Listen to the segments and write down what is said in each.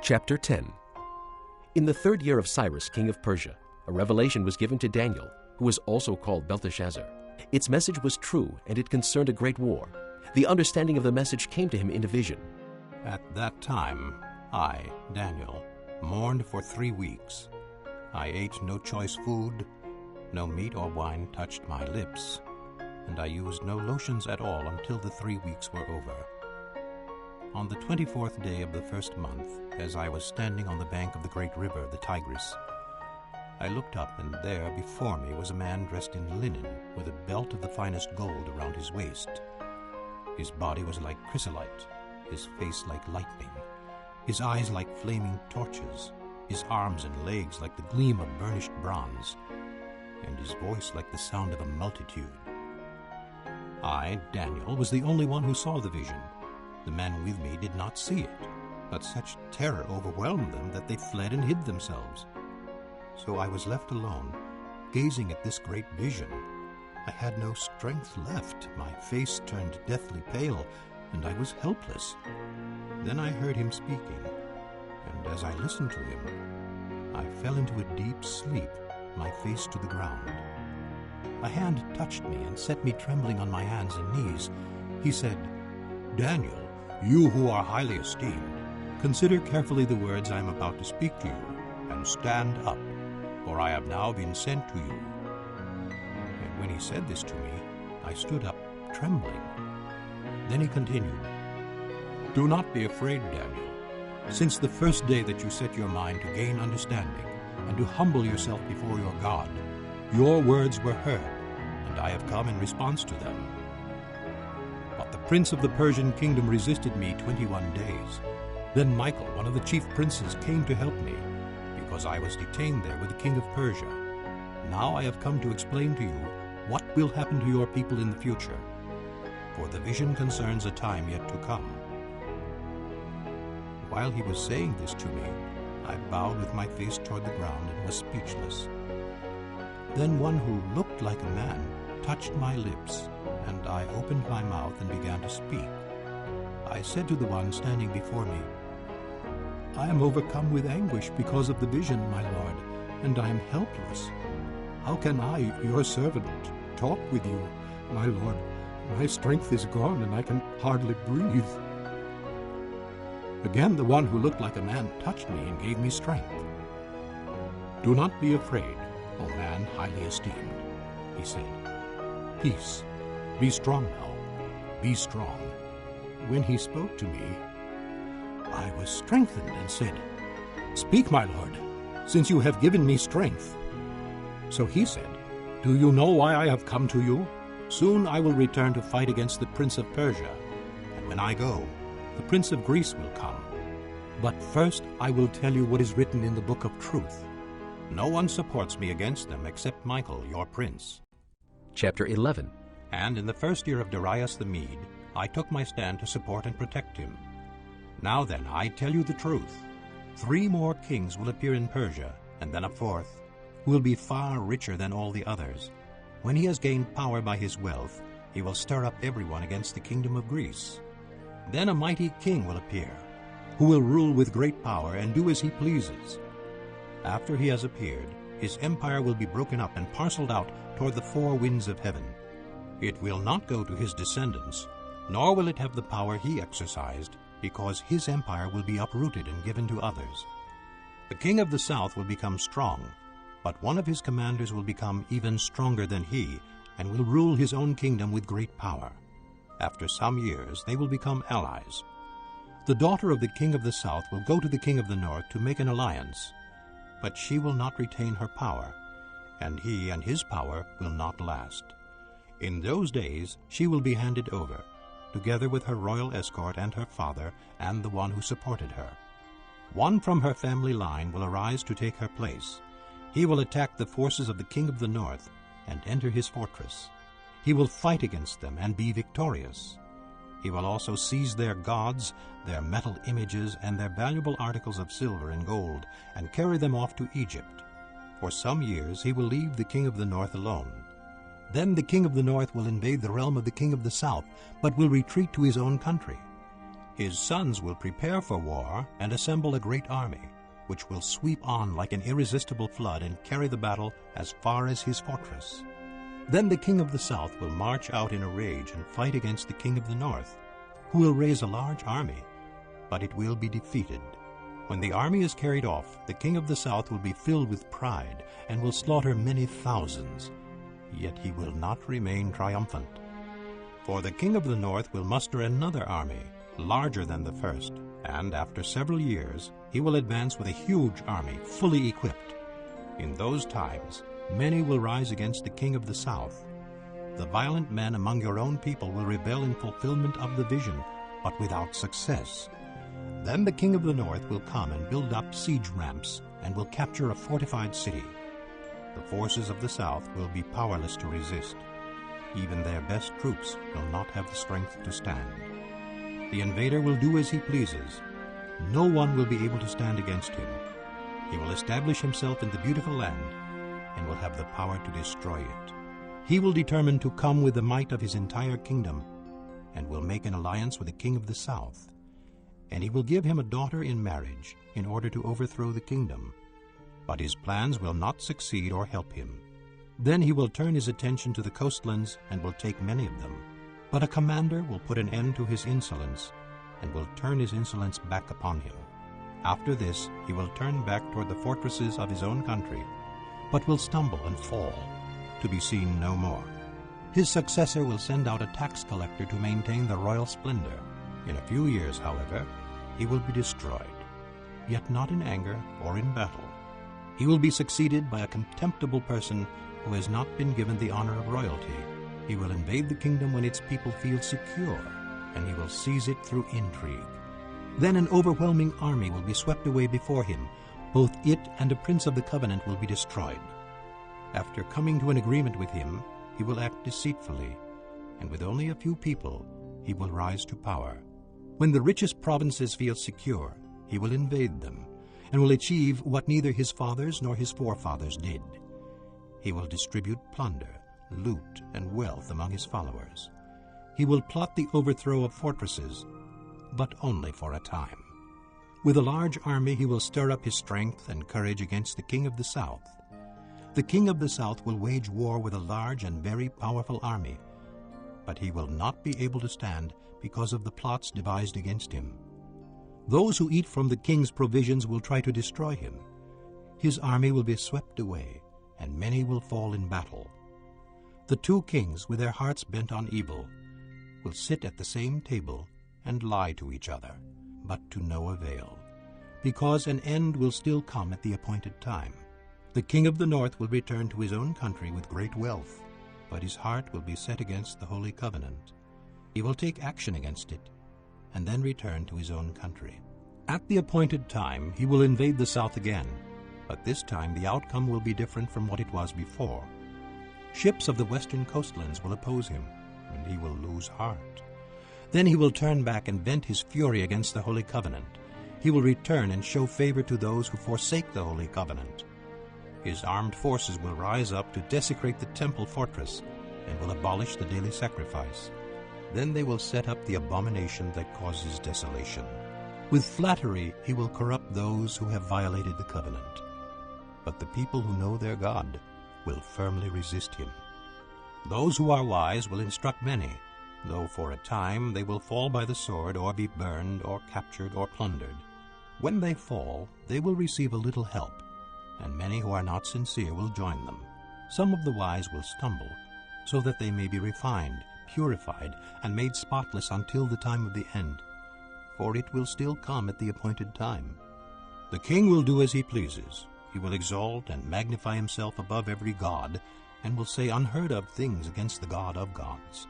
Chapter 10. In the 3rd year of Cyrus, king of Persia, a revelation was given to Daniel, who was also called Belteshazzar. Its message was true, and it concerned a great war. The understanding of the message came to him in a vision. At that time, I, Daniel, mourned for 3 weeks. I ate no choice food, no meat or wine touched my lips, and I used no lotions at all until the 3 weeks were over. On the 24th day of the 1st month, as I was standing on the bank of the great river, the Tigris, I looked up, and there before me was a man dressed in linen, with a belt of the finest gold around his waist. His body was like chrysolite, his face like lightning, his eyes like flaming torches, his arms and legs like the gleam of burnished bronze, and his voice like the sound of a multitude. I, Daniel, was the only one who saw the vision. The men with me did not see it, but such terror overwhelmed them that they fled and hid themselves. So I was left alone, gazing at this great vision. I had no strength left, my face turned deathly pale, and I was helpless. Then I heard him speaking, and as I listened to him, I fell into a deep sleep, my face to the ground. A hand touched me and set me trembling on my hands and knees. He said, "Daniel, you who are highly esteemed, consider carefully the words I am about to speak to you, and stand up, for I have now been sent to you." And when he said this to me, I stood up, trembling. Then he continued, "Do not be afraid, Daniel. Since the first day that you set your mind to gain understanding and to humble yourself before your God, your words were heard, and I have come in response to them. But the prince of the Persian kingdom resisted me 21 days. Then Michael, one of the chief princes, came to help me, because I was detained there with the king of Persia. Now I have come to explain to you what will happen to your people in the future, for the vision concerns a time yet to come." While he was saying this to me, I bowed with my face toward the ground and was speechless. Then one who looked like a man touched my lips, and I opened my mouth and began to speak. I said to the one standing before me, "I am overcome with anguish because of the vision, my lord, and I am helpless. How can I, your servant, talk with you, my lord? My strength is gone, and I can hardly breathe." Again the one who looked like a man touched me and gave me strength. "Do not be afraid, O man highly esteemed," he said. "Peace, be strong now, be strong." When he spoke to me, I was strengthened and said, "Speak, my lord, since you have given me strength." So he said, "Do you know why I have come to you? Soon I will return to fight against the prince of Persia, and when I go, the prince of Greece will come. But first I will tell you what is written in the book of truth. No one supports me against them except Michael, your prince." Chapter 11. And in the 1st year of Darius the Mede, I took my stand to support and protect him. Now then, I tell you the truth. 3 more kings will appear in Persia, and then a 4th, who will be far richer than all the others. When he has gained power by his wealth, he will stir up everyone against the kingdom of Greece. Then a mighty king will appear, who will rule with great power and do as he pleases. After he has appeared, his empire will be broken up and parceled out toward the 4 winds of heaven. It will not go to his descendants, nor will it have the power he exercised, because his empire will be uprooted and given to others. The king of the south will become strong, but one of his commanders will become even stronger than he, and will rule his own kingdom with great power. After some years, they will become allies. The daughter of the king of the south will go to the king of the north to make an alliance, but she will not retain her power, and he and his power will not last. In those days she will be handed over, together with her royal escort and her father and the one who supported her. One from her family line will arise to take her place. He will attack the forces of the king of the north and enter his fortress. He will fight against them and be victorious. He will also seize their gods, their metal images, and their valuable articles of silver and gold, and carry them off to Egypt. For some years he will leave the king of the north alone. Then the king of the north will invade the realm of the king of the south, but will retreat to his own country. His sons will prepare for war and assemble a great army, which will sweep on like an irresistible flood and carry the battle as far as his fortress. Then the king of the south will march out in a rage and fight against the king of the north, who will raise a large army, but it will be defeated. When the army is carried off, the king of the south will be filled with pride and will slaughter many thousands, yet he will not remain triumphant. For the king of the north will muster another army, larger than the first, and after several years he will advance with a huge army, fully equipped. In those times many will rise against the king of the south. The violent men among your own people will rebel in fulfillment of the vision, but without success. Then the king of the north will come and build up siege ramps and will capture a fortified city. The forces of the south will be powerless to resist. Even their best troops will not have the strength to stand. The invader will do as he pleases. No one will be able to stand against him. He will establish himself in the beautiful land and will have the power to destroy it. He will determine to come with the might of his entire kingdom and will make an alliance with the king of the south. And he will give him a daughter in marriage in order to overthrow the kingdom. But his plans will not succeed or help him. Then he will turn his attention to the coastlands and will take many of them. But a commander will put an end to his insolence and will turn his insolence back upon him. After this he will turn back toward the fortresses of his own country, but will stumble and fall, to be seen no more. His successor will send out a tax collector to maintain the royal splendor. In a few years, however, he will be destroyed, yet not in anger or in battle. He will be succeeded by a contemptible person who has not been given the honor of royalty. He will invade the kingdom when its people feel secure, and he will seize it through intrigue. Then an overwhelming army will be swept away before him. Both it and a prince of the covenant will be destroyed. After coming to an agreement with him, he will act deceitfully, and with only a few people, he will rise to power. When the richest provinces feel secure, he will invade them, and will achieve what neither his fathers nor his forefathers did. He will distribute plunder, loot, and wealth among his followers. He will plot the overthrow of fortresses, but only for a time. With a large army he will stir up his strength and courage against the king of the south. The king of the south will wage war with a large and very powerful army, but he will not be able to stand because of the plots devised against him. Those who eat from the king's provisions will try to destroy him. His army will be swept away, and many will fall in battle. The two kings, with their hearts bent on evil, will sit at the same table and lie to each other, but to no avail, because an end will still come at the appointed time. The king of the north will return to his own country with great wealth, but his heart will be set against the Holy Covenant. He will take action against it, and then return to his own country. At the appointed time he will invade the south again, but this time the outcome will be different from what it was before. Ships of the western coastlands will oppose him, and he will lose heart. Then he will turn back and vent his fury against the Holy Covenant. He will return and show favor to those who forsake the Holy Covenant. His armed forces will rise up to desecrate the temple fortress and will abolish the daily sacrifice. Then they will set up the abomination that causes desolation. With flattery he will corrupt those who have violated the covenant. But the people who know their God will firmly resist him. Those who are wise will instruct many, though for a time they will fall by the sword or be burned or captured or plundered. When they fall, they will receive a little help, and many who are not sincere will join them. Some of the wise will stumble, so that they may be refined, purified, and made spotless until the time of the end. For it will still come at the appointed time. The king will do as he pleases. He will exalt and magnify himself above every god, and will say unheard of things against the God of gods.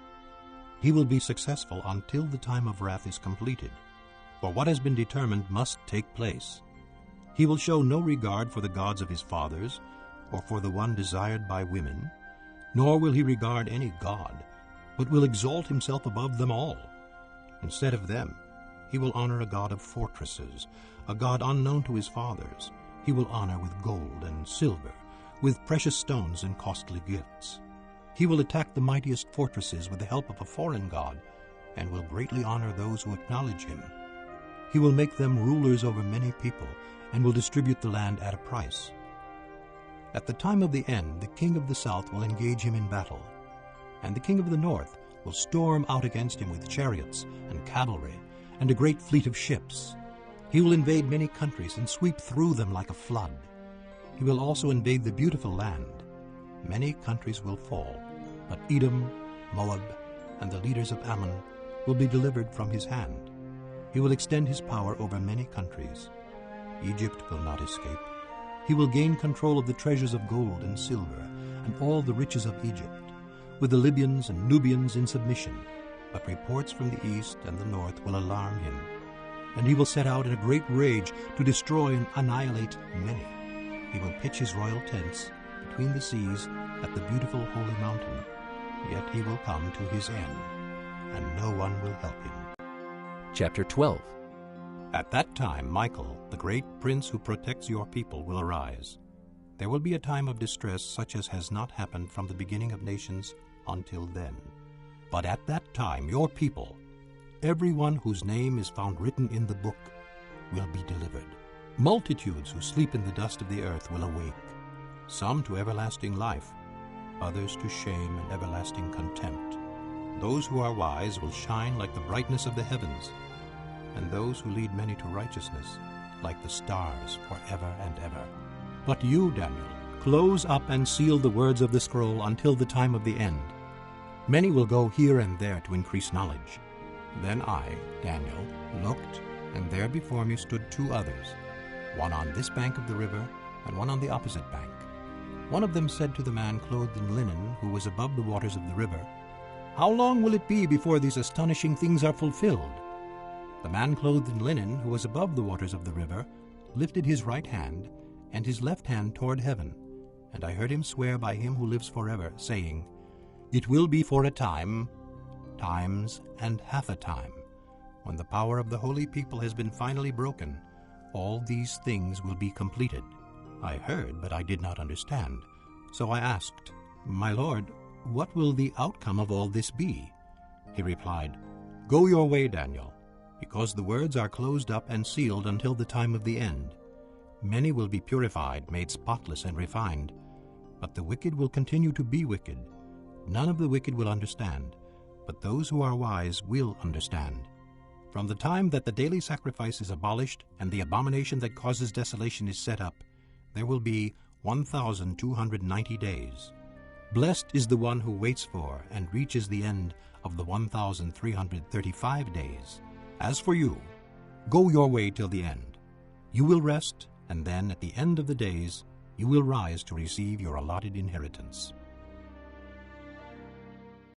He will be successful until the time of wrath is completed, for what has been determined must take place. He will show no regard for the gods of his fathers, or for the one desired by women, nor will he regard any god, but will exalt himself above them all. Instead of them, he will honor a god of fortresses, a god unknown to his fathers. He will honor with gold and silver, with precious stones and costly gifts. He will attack the mightiest fortresses with the help of a foreign god, and will greatly honor those who acknowledge him. He will make them rulers over many people, and will distribute the land at a price. At the time of the end, the king of the south will engage him in battle, and the king of the north will storm out against him with chariots and cavalry, and a great fleet of ships. He will invade many countries and sweep through them like a flood. He will also invade the beautiful land. Many countries will fall, but Edom, Moab, and the leaders of Ammon will be delivered from his hand. He will extend his power over many countries. Egypt will not escape. He will gain control of the treasures of gold and silver and all the riches of Egypt, with the Libyans and Nubians in submission. But reports from the east and the north will alarm him, and he will set out in a great rage to destroy and annihilate many. He will pitch his royal tents between the seas at the beautiful holy mountain, yet he will come to his end, and no one will help him. Chapter 12. At that time Michael, the great prince who protects your people, will arise. There will be a time of distress such as has not happened from the beginning of nations until then. But at that time your people, everyone whose name is found written in the book, will be delivered. Multitudes who sleep in the dust of the earth will awake, some to everlasting life, others to shame and everlasting contempt. Those who are wise will shine like the brightness of the heavens, and those who lead many to righteousness like the stars forever and ever. But you, Daniel, close up and seal the words of the scroll until the time of the end. Many will go here and there to increase knowledge. Then I, Daniel, looked, and there before me stood two others, one on this bank of the river and one on the opposite bank. One of them said to the man clothed in linen who was above the waters of the river, "How long will it be before these astonishing things are fulfilled?" The man clothed in linen who was above the waters of the river lifted his right hand and his left hand toward heaven, and I heard him swear by him who lives forever, saying, "It will be for a time, times and half a time, when the power of the holy people has been finally broken, all these things will be completed." I heard, but I did not understand. So I asked, "My Lord, what will the outcome of all this be?" He replied, "Go your way, Daniel, because the words are closed up and sealed until the time of the end. Many will be purified, made spotless and refined, but the wicked will continue to be wicked. None of the wicked will understand, but those who are wise will understand. From the time that the daily sacrifice is abolished and the abomination that causes desolation is set up, there will be 1,290 days. Blessed is the one who waits for and reaches the end of the 1,335 days. As for you, go your way till the end. You will rest, and then at the end of the days you will rise to receive your allotted inheritance."